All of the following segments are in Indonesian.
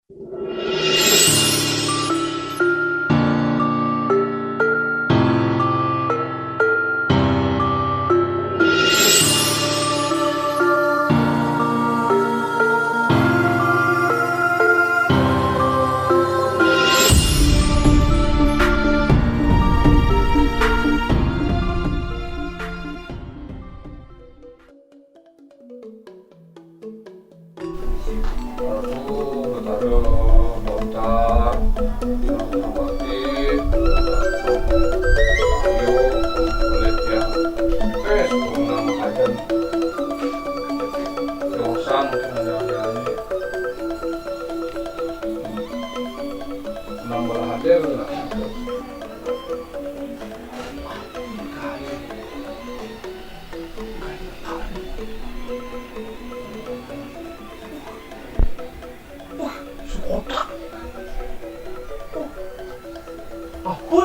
Apa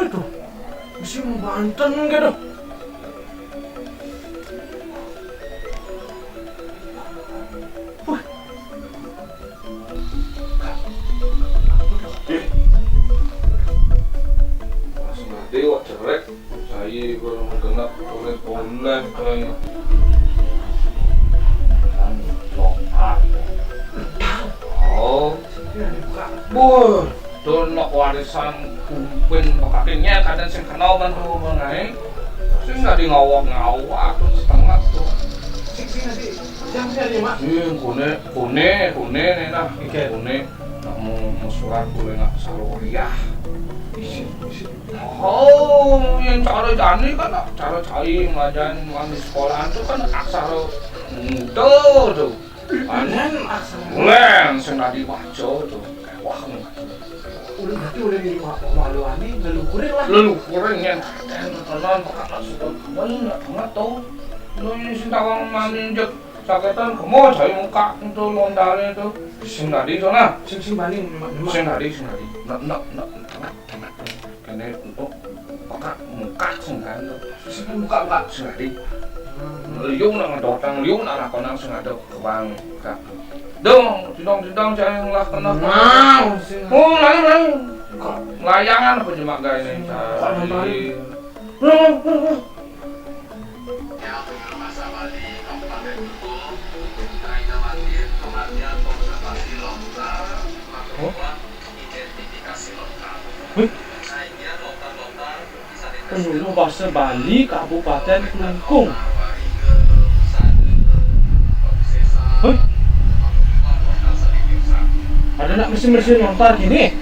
itu? Museum Banten gitu. Dewa jelek, saya belum genap boleh kayaknya. Oh, boh, donok warisan kumpin pakainya kadang sing kenal bantu mengenai, sing nggak di ngawak tuh setengah tuh. Sing nanti jam sih mak. Kune nih nah, kune. Nak mau surat boleh nggak saloriah. Oh, yang cara jani kan cara cai ngajarin di sekolahan tuh kan aksara muda tuh. Panen aksara. Len sing tadi baca tuh kayak wah. Udah berarti udah di maluani leluhurin lah. Leluhurin yang tenan pakak sudah kembali nggak banget tuh. Lu ini sing tawang manjek saketan kemo cai muka untuk londare tuh. Sing tadi tuh nah. Sing banding Sing tadi. Nak. Kene untuk pakak muka sing kan tuh. Sing muka sing tadi. Liung nak ngedotang, liung nak lakonang sing ada kebang kak. Dong cahing lah kena. Mau sing. Oh lain. Layangan apa cuma gak ini? Cari. Penyuluh Bahasa Bali Kabupaten Klungkung. Ada nak mesin lontar gini?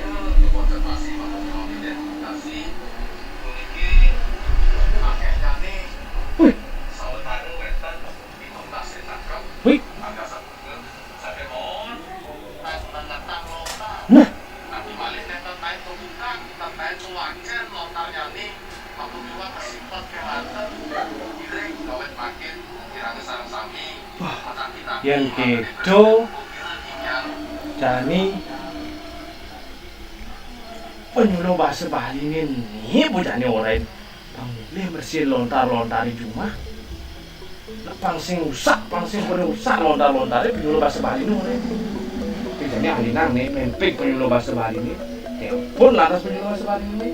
Wih. Nah. Yang kedo Jani penyuluh bahasa Bali ini bujane orang boleh bersih lontar-lontari cuma pangsing perusak lontar-lontari penyuluh bahasa Bali ini orang jadi ahli nang nih mempik penyuluh bahasa Bali ini telepon lantas penyuluh bahasa Bali ini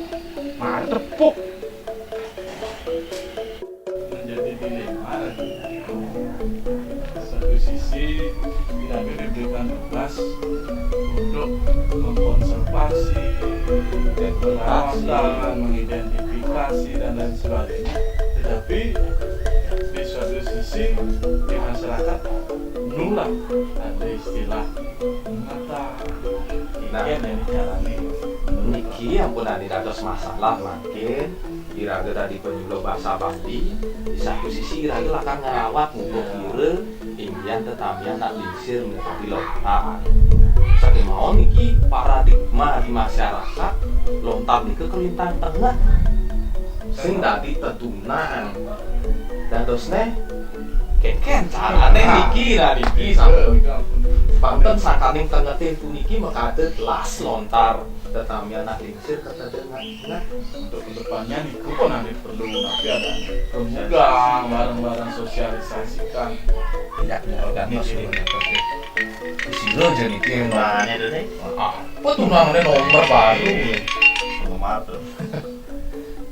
mana tepuk menjadi dilema. Satu sisi kami diberikan tugas untuk mengkonservasi, perawatan, mengidentifikasi dan lain sebagainya. Tetapi di suatu sisi di masyarakat nulak ada istilah mengata yang dijalani. Niki yang pun ada dados masalah makin iraga tadi penyuluh bahasa Bali di satu sisi iraga lakang ngerawat ngumpul kira impian tetamian tak diusir menetapi lontar saking mau niki paradigma di masyarakat lontar niki kelintang tengah sing tadi tetunan dadosne Ken carane niki lah niki sampun panten sakaning tengete puniki mekaten las lontar tetapi anak lingsir kata dengan Untuk kedepannya niku pun nanti perlu nanti ada rembugan bareng-bareng sosialisasikan. Ya, organik sih. Silo jadi ki Mana itu teh? apa tuh namanya nomor baru Nomor tuh.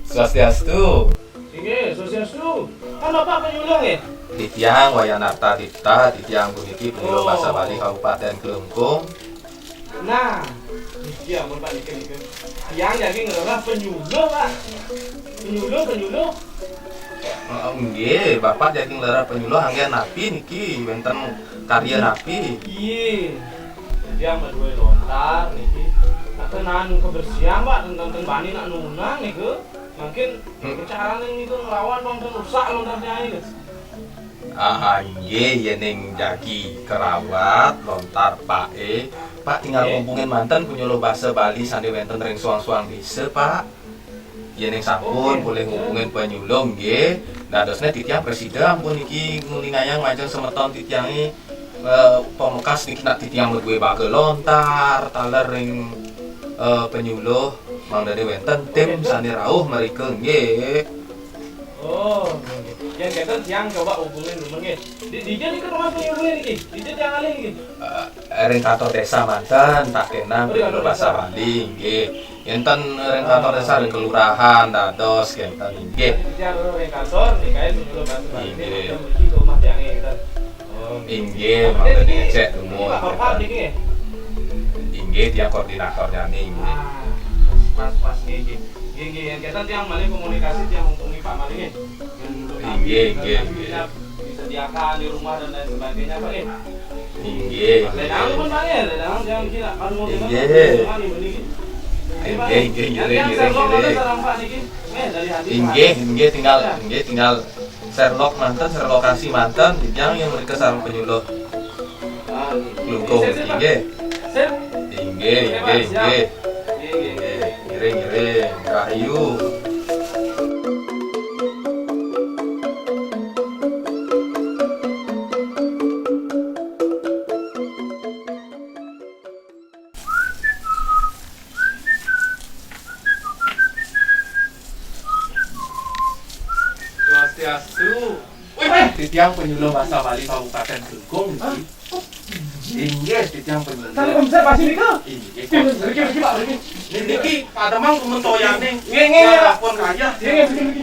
Swastiastu Oke, sosiastu. Kan Bapak penyuluh ya? Titiang Wayanarta Dipta Titiang puniki penyuluh bahasa Bali Kabupaten Kelungkung. Nah, iya ampun Pak Nike. Yang jadi ngelah penyuluh Pak. Penyuluh. Nggih, Bapak jadi ngelara penyuluh anggen napi niki wonten karya napi. Iya. Dia berdua lontar niki. Nah, tenan kebersihan Pak tentang bani nak nunang niku. Mungkin caranya niku ngelawan wonten rusak lontarnya ini. Nggih yening jagi kerawat lontar Pak tinggal hubungin manten penyuluh bahasa Bali sandi wonten ring suang-suang dise Pak. Yening sampun boleh hubungin penyuluh nggih. Dadosne titiang presiden pun iki ngulingayang majeng semeton titiangi pemekas niki nak titiang medue bagel lontar taler ring penyuluh mangdane wonten tim sandi rawuh mrike nggih. Oh, yang kita tiang coba hubungin dulu nggih. Di dia ke rumah penyuluh niki. Di dia tiang alih niki. Ring kantor desa manten tak kenang penyuluh bahasa Bali nggih. Enten ring kantor desa ring kelurahan dados enten nggih. Tiang ring kantor nikae penyuluh bahasa Bali. Nggih. Kita mesti ke rumah tiangnya kita. Oh, Inggih mangdane cek umur. Bapak niki nggih. Inggih dia koordinatornya nih. Pas nggih. Nggih, yang kita tiang malih komunikasi tiang untuk Pak malih nggih. Nggih. Disediakan di rumah dan lain sebagainya Pak nggih. Inggih. Ledang pun Pak nggih, ledang jangan kira kan mau kita. Inggih tinggal Sherlock manten Sherlockasi manten yang mereka sareng penyuluh Kelungkung inggih. Inggih. Ngiring rahayu. Swastiastu. Titiang penyuluh bahasa Bali Kabupaten Kelungkung niki. Inggih titiang penyuluh. Saya pasti niku. Inggih. Riki Pak, riki. Niki pademang mentoyane. Nggih. Telepon kaya. Riki.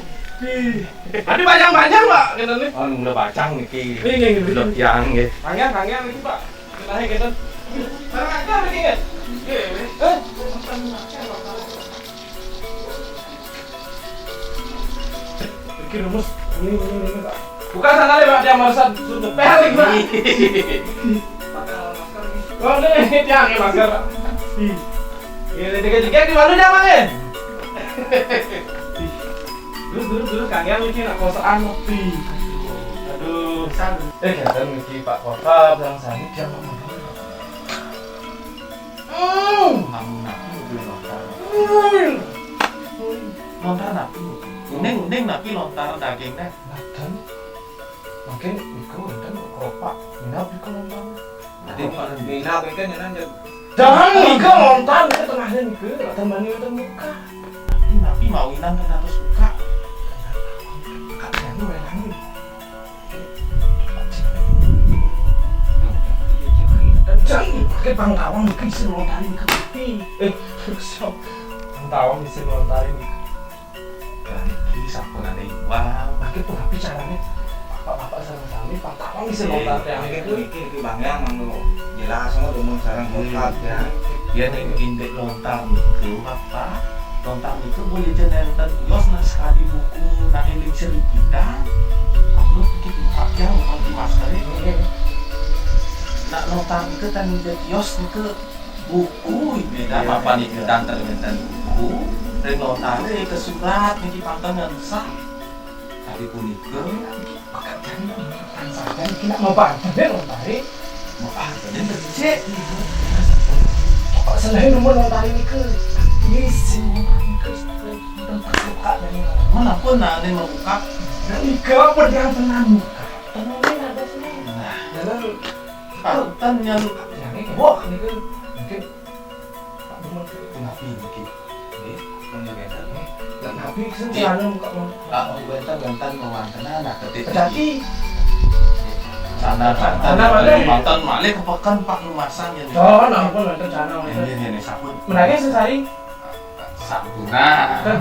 Ada banyak Pak, kita nih. Oh, nggak bacang niki. Nggih. Belum tiang nggih. Kangen niki Pak. Kita kita. Barang aja niki nggih. Nggih. Riki rumus. Ini Pak. Bukan sana Pak, dia meresap sudah pel nih Pak. Oh, ini tiang ya masker. Ini tiga di mana dia Mang? Terus kangen lagi nak kosaan ngopi. Aduh, san. Kadang niki Pak Kota bilang sani jam lontar napi. Ning napi lontar daging teh. Dan makin iku dan keropak. Minap iku lontar. Jadi minat kan ya nanya. Jangan iku lontar ke tengahnya iku, teman itu muka. Napi mawinan kan harus suka. Kakek lu welangi. Dan jangan pakai pangkawang iku isi lontarin ke tepi. Siap. Pangkawang isi lontarin iku. Iki sapunane wow. Pakai tuh HP caranya. Bapak sareng-sareng pangkawang isi lontar yang itu. Iki Bang yang anu jelas semua umum sareng kontak ya. Dia ning indek lontar niku apa? Lontar itu boleh jenenten kios nah sekali buku nah eliksir kita. Aku pikir pakai mau di masker ini. Nak lontar itu kan di kios itu buku beda apa nih dan terjenten buku. Ring lontar ke surat niki pantang sah. Tapi punika Pekerjaan saja kita mau bantuin lontari. mau dan tercek. Kok selain nomor lontari ini ke isi lontari ke tempat buka dari Mana pun nah ini membuka dan ika pedang tenang muka. Tenang Panten yang Wah, ini kan mungkin Pak Dumon nabi niki. Nggih, menyang dan Nabi sendiri muka Pak benten wonten anak ketik. jadi Sana mantan malih kepekan Pak Lumasan ya. oh ampun nonton sana Ini sabun. menangnya sesari Sabuna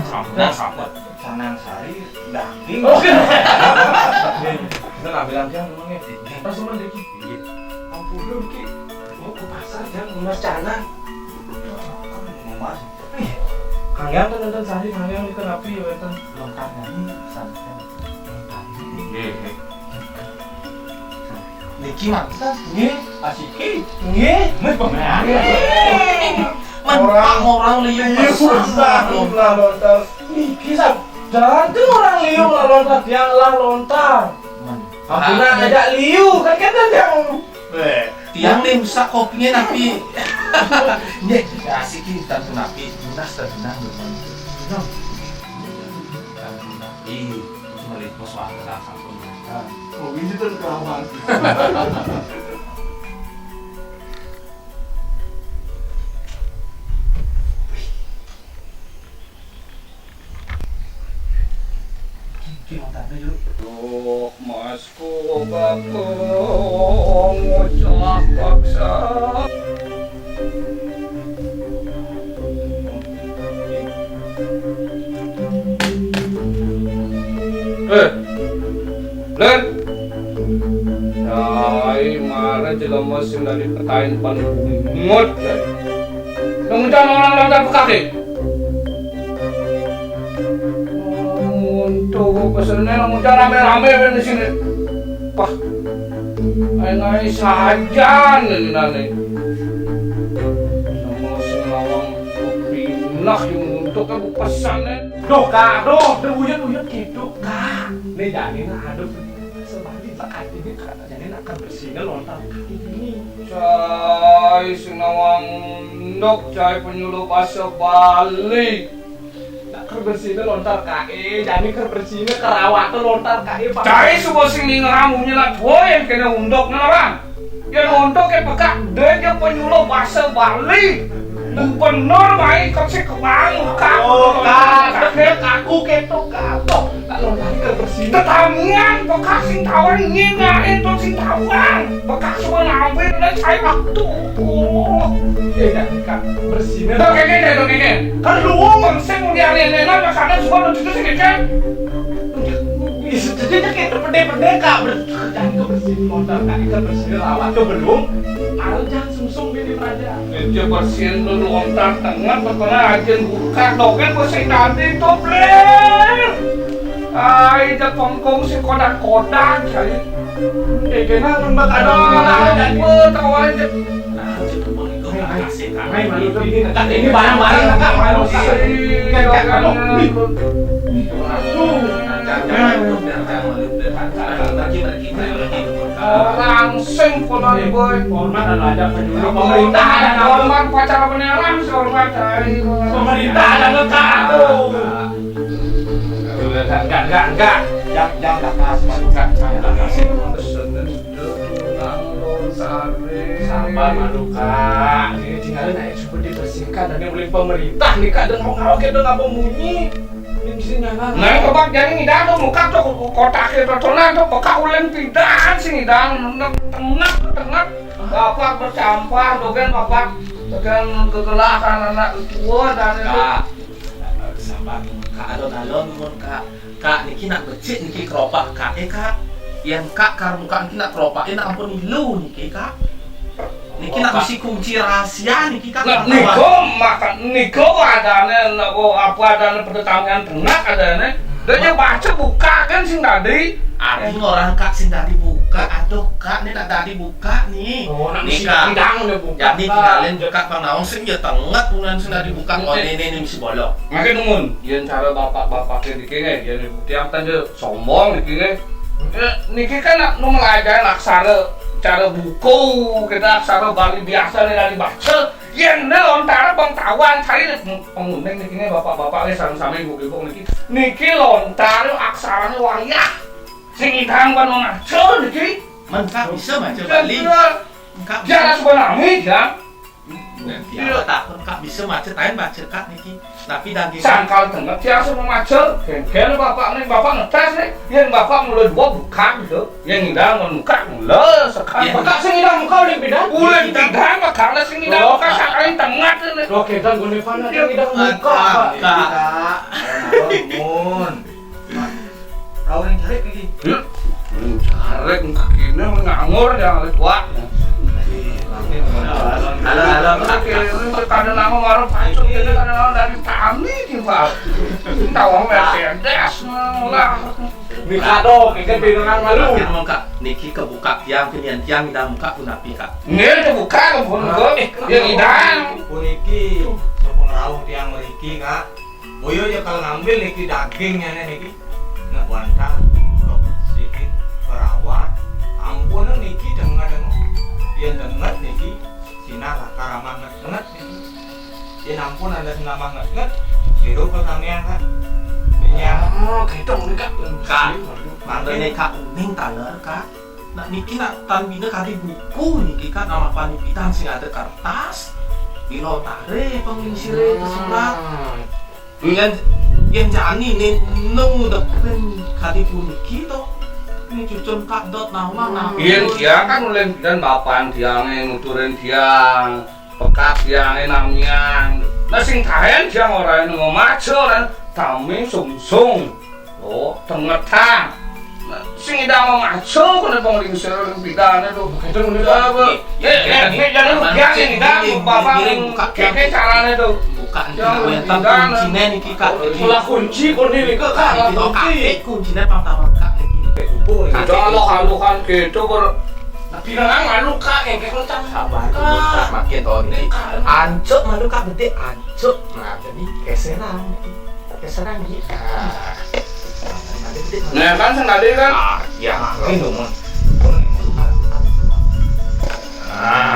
sabun. Sanang Sari daging. Oh. Kita nggak bilang dia ngomongnya. Pas cuma deki. Ampun lu ki. Mau ke pasar jangan Mas Cana. Mas, Kang Yang tuh nonton Sari, Kang Yang itu rapi ya nonton. lengkap nyanyi santai. Nggih. Niki mantan. Nggih, Asiki. nggih. Mas pemenang. Orang lihat lah lontar. Niki sab. Dan tuh orang liu lah lontar, dia lah lontar. Ampuna ngajak liu kan yang tiang nih rusak kopinya napi. Nih, asiki tantu napi, lunas dan tenang bermain. Tantu napi, melipus waktu rasa pun. Oh ini tuh kawan. Duk masku bakung ucap paksa. Len. Ai mara jelema sing dari petain pan bungut. Kemudian orang-orang kaki. Untuk pesennya namun rame-rame di sini. Wah, ngai saja nih nane. Sama senawang pindah yang untuk aku pesannya. Duh kak, duh buyut gitu kak. Nih jadi aduk sebalik saat ini kak, jadi akan bersihnya lontar kaki ini. Cai senawang dok cai penyuluh bahasa Bali. Kebersihnya lontar KE, jadi kebersihnya kerawatan lontar KE. Cai sebuah sing ning ramunya lah, boy yang kena undok nang. Yang undok ke pekak dia penyuluh bahasa Bali. Gubernur baik kok sih kebang kak. Oh kak, aku ketok katok. Tak lontar kebersihnya. Tetamian bekas sing tawan nginain tuh sing tawan. Bekas semua ngambil dan saya waktu. Ya kak, bersihnya. Tuh kayak kan lu konsep mulianin-nenan makanya semua lucu sih kan. Jadinya kayak terpede-pede kak. Jangan kebersihin lontar KE, kebersihin rawat tuh belum. Aduh jangan sungsung ini raja. Dia bersihin dulu lontar tengah berkena aja buka dogen bersih tadi tuh bler. Ay, dia kongkong si kodak-kodak saya. Kena lembak ada Aduh, tahu aja. Ini barang-barang kak malu langsung kalau boy hormat dan ada penyuluh pemerintah dan hormat pacar beneran hormat dari pemerintah dan enggak jangan lepas enggak sabar maluka ini tinggalin aja coba dibersihkan dan yang boleh pemerintah nih kak dan ngawak kita nggak bunyi ini bisa nyala nah kebak jadi ngidang tuh muka tuh kotak itu tuh bekas ulen pindahan sih ngidang tengah bapak bercampur dogen bapak dogen kegelakan anak tua dan itu sabar kak alon-alon mun kak niki nak becik niki keropak kak kak yang kak karmukaan niki nak keropak nak ampun ilu niki kak niki nak mesti kunci rahasia niki kak Niko adanya apa adanya pertetangan ternak adanya dia baca buka kan sing tadi arti orang kak sing tadi buka aduh kak ini nak tadi buka nih nih kak jadi tinggalin kak panawang sing ya tengah bulan sing tadi buka oh ini mesti bolok makin numun yang cara bapak niki yang tiap tanya sombong niki kan nu melajarin aksara cara buku kita aksara Bali biasa nih dari baca yang lontar bangtawan cari penguneng niki bapak-bapak sama-sama ibu-ibu niki lontar aksaranya wayah sing idang ban ngaco niki men kak bisa baca Bali Kak Jangan sebenarnya ya. Iya tak Kak bisa macetain macet Kak niki. Tapi daging Sangkal dengar dia semua macet. Gen bapak ngetes nih. Yang bapak mulai dua bukan gitu. Yang ngidang muka mulai sekarang. Bapak sing ngidang muka udah beda. Uleh ngidang bakal sing ngidang muka sakalin tengah ini. Lo kedan gue nevana yang ngidang muka. Kak. Mun. Tahu yang cari iki. Carek kini ngangur ya tua. Halo. Kadang nama marah pacok ini kadang dari kami kita. Tahu Mercedes lah. Mikado, ikan pinangan malu. Kak niki kebuka tiang tiang ngidang muka pun api Kak. Ini buka pun yang idang. Puniki pengerawung tiang meriki Kak. Boyo aja kalau ngambil niki dagingnya niki. Nggak bantah. Sedikit perawat. Ampun niki dengar. Dia dengar niki Cina lah karamah nget niki. Dia ampun ada nama nget. Hidup pertanian Kak. Oh, gitu mereka. Kak, makanya Kak Uning taler Kak. Nah niki nak tanbina kali buku niki Kak nama panipitan sing ada kertas. Pilotare penginsire tersurat. Yang jani nih nung depen kali puniki to. Ini cucun Kak dot nama. Iya dia kan mulai dan bapak dia nuturin dia pekat dia namanya. Nah sing kahen dia orang yang ngomacel dan kami sungsung. Oh tengah tang. Sing idang ngomacel kena penglingsir bidana tuh. Itu apa? Jangan jangan idang bapak kayak caranya tuh. Bukan yang kuncinya nih Kak. Mula kunci kondisi ke Kak. Kuncinya pantauan Kak niki. Kalau kan gitu ber. Pinangan malu Kak, yang kayak lencang. Sabar Kak, makin tahun ini ancuk malu Kak betik ancuk. Nah jadi keserang gitu. Nah kan senadi kan. Ya makin dong.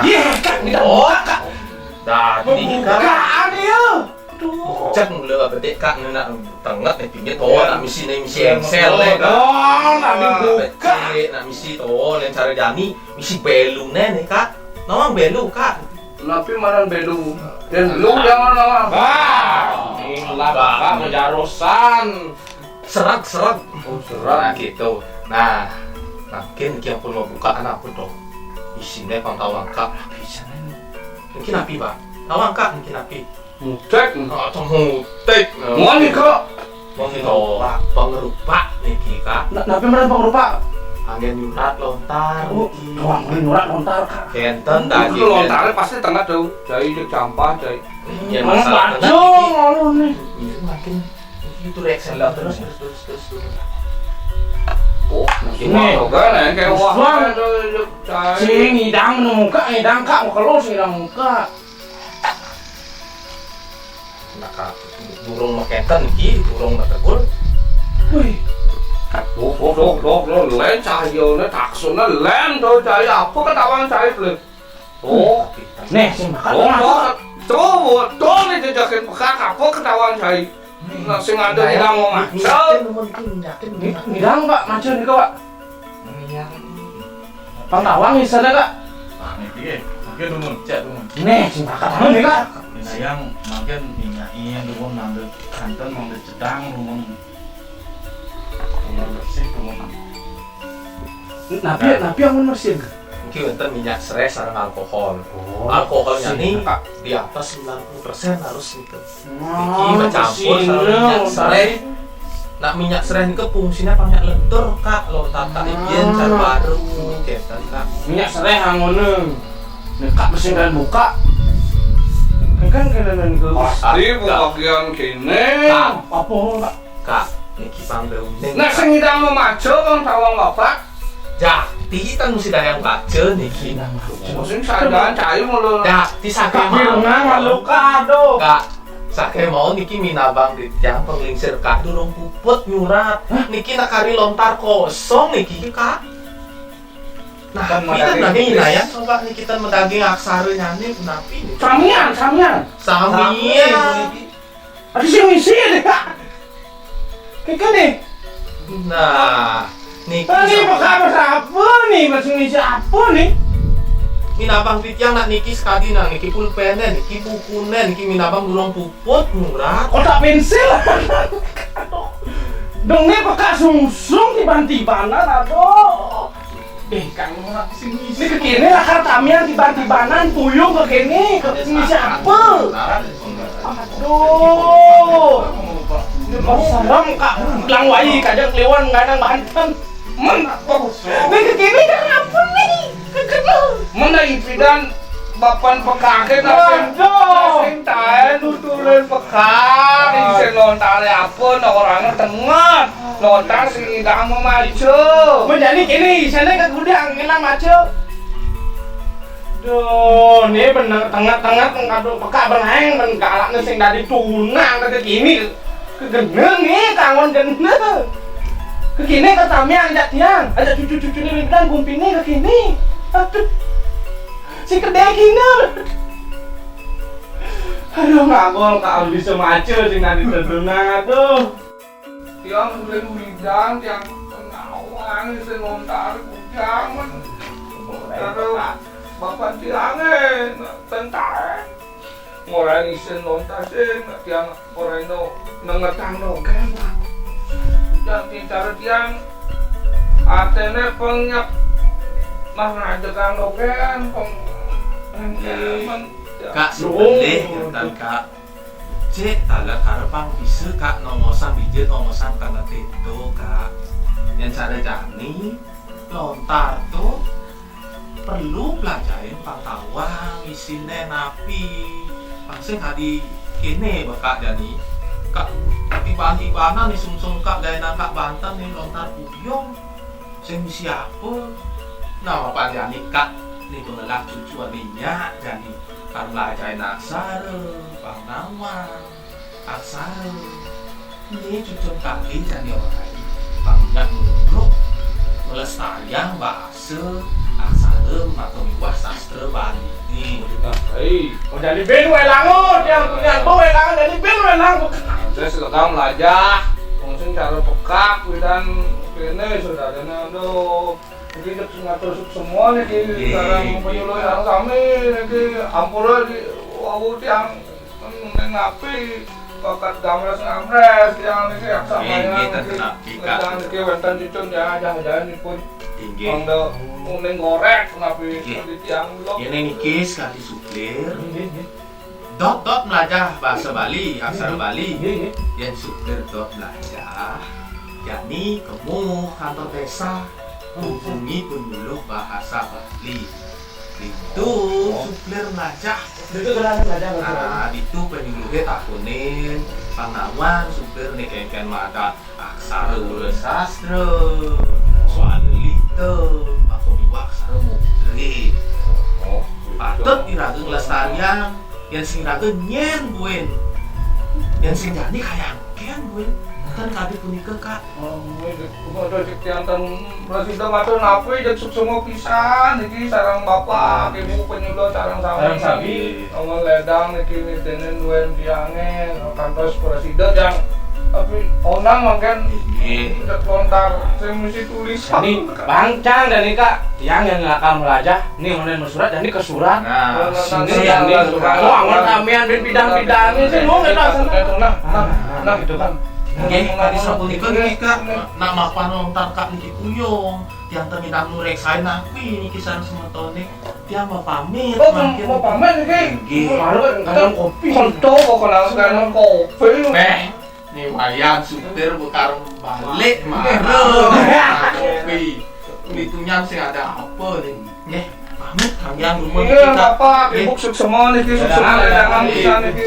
Iya Kak, ngidang Oh muka Kak. Dadi Kak. Bukaan ya. Cek ngelak betik Kak nak tengah nih pinggir toh nak misi engsel nih Kak. Oh, nak dibuka. Nak misi toh yang cari jani misi belu nih Kak. Nawang belu Kak. Tapi maran belu. Dan lu jangan nama. Inilah Bapak menjarosan. Serak. Oh serat. Nah gitu. Nah, makin yang pun mau buka anak pun dong. Isinya pantauan Kak. Bisa nih. Mungkin api Pak. Nawang Kak mungkin api. Mutek. Mutek. Mau nih kok. Mau gitu. Pengerupak nih Kak. Napi meran pengrupa. Angin nyurat lontar. Doang nyurat lontar Kak. Kenten Itu tadi. lontarnya pasti tengah tuh. Jadi dia campah jadi. Ya Mang masalah baju lalu nih. ini makin itu reaction lah terus. Oh, Ini. juga nih kayak wah. Si ngidang muka, ngidang Kak, kalau si ngidang muka. Nah Kak, burung makenten ki, burung mategul. Wih, Loh, lain cahayanya taksunnya lain tuh cahaya apa ketahuan cahaya belum? Oh, nih si makan tuh nih jejakin bekak apa ketahuan cahaya? Sing ada yang mau macet. ngidang Pak, macam nih Kak. Pantawang istilahnya Kak. Nah niki makin dulu cek dulu. Nih si makan nih Kak. Yang makin minyak dulu ngambil kanton ngambil cedang dulu. Bersih dulu. Napi yang bersihin. Mungkin enten minyak serai sareng alkohol. Alkoholnya nih di atas 90% harus gitu. Iki bercampur sama minyak serai. Nak minyak serai ini fungsinya banyak lentur Kak, lontar Kak Ibien cara baru keten Kak. Minyak serai hangoneng. Nih Kak bersihin dan buka. Kan kalian ke Pasti pembagian kini. apa Kak? Kak, niki panggil Nah, sing ngidang mau macet kan tawang bapak. Jati kan mesti dayang baca niki. Sing sadaan cahaya mulu. Jati sake Bilang mau. malu kado. Kak, sake mau niki minabang di tiang penglingsir Kak durung puput nyurat. Niki nak kari lontar kosong niki Kak. Nah, kita lagi ya, coba nih kita mendaging aksara nih napi nih. Samian. Samian. Ada sih ngisi deh Kak. Kayak nih. Nah, nih Ini bukan apa nih, masih ngisi apa nih? minabang titiang nak niki sekali nang niki pulpenen, niki bukunen, niki minabang durung puput murah. Kotak pensil. Dong nih pakai sungsung tiban-tibanan aduh. Kang ora sing Ini kekini lah kartamian tiban-tibanan puyung kekini ini siapa? Aduh. Ini mau serem kak bilang wai kajang kliwon nganang Banten. Ini kekini kenapa nih? Mana ipidan bapan pekake Waduh. tae nutulen pekak isen lontare apa orangnya tengah lontar sing gak mau maju. Menjadi kini sana ke gudang kena macet. Duh, ini bener tengah-tengah aduh peka berheng men galaknya sing dari tunang ke kini kegeneng nih kangon geneng. Ke kini ke tamiang ajak tiang, ajak cucu-cucu ini dan gumpini ke kini. Aduh. Si kedai kini. Aduh ngagol kalau bisa maju sing dari tunang aduh. Tiang udah ulidan tiang pengawan isen lontar kujang men. Terus bapak tiangnya tentara orang isen lontar sing tiang orang itu nengetang dongeng dan cara tiang atene penyak nah ngajakan dongeng Kak sebeleh dan kak cek taga karepang bisa kak nongosan bijit nongosan karena teto kak yang cara jani lontar tuh perlu pelajarin pantauan isinya napi langsung tadi kene bakak jani kak tiba-tiba nih sungsung kak gaya kak Banten nih lontar puyong sing siapa nama apa jani kak nih pengelah cucu adiknya jadi kan belajarin aksara pangawan aksara ini cucu kaki jadi orang banyak menurut melestarikan bahasa aksara atau miwah sastra Bali ini Oh jadi ben welangut yang punya tuh welangut jadi ben welangut. saya sedang belajar langsung cara pekak dan ini sudah ada aduh jadi ngatur semua nih di sekarang penyuluh yang kami nih ampura di wawut yang ngapi bakat gamres yang nih yang sama yang nih wenten cucun jangan pun anda uning gorek ngapi di tiang blok ini niki sekali suplir dot belajar bahasa Bali aksara Bali yang suplir dot belajar yakni kamu kantor desa hubungi penyuluh bahasa Bali itu suplir belajar Itu kenapa belajar? nah itu penyuluhnya takunin pangawan suplir nih kayak mata aksara sastra soal liter atau miwah aksara mukri patut dirageng lestarian yang sing rageng nyen buen yang sing jadi kayak ken buen kan kadi punika kak udah tiang tan presiden ngatur napi dan semua pisan iki sarang bapak ibu penyuluh sarang sabi ngomong ledang iki nitenen duen tiange kantor presiden yang tapi onang makan udah lontar saya mesti tulisan Ini Bang Cang dan Ika yang akan belajar nih mana surat dan ini ke surat. nah Sini yang ini mau angon kamian dan bidang-bidangnya sih mau nggak nah itu kan Oke, tadi sapunika nih kak, nak mapan lontar kak niki puyong, tiang temidang nurek saya napi niki sareng semetone, tiang mau pamit. mau pamer iki Kadang kopi. konto kok kenal kopi Nih wayang supir bukan balik marah kopi. Itunya sih ada apa nih? Pamit kalian rumah iya apa ibu semua nih semua dagang pisan iki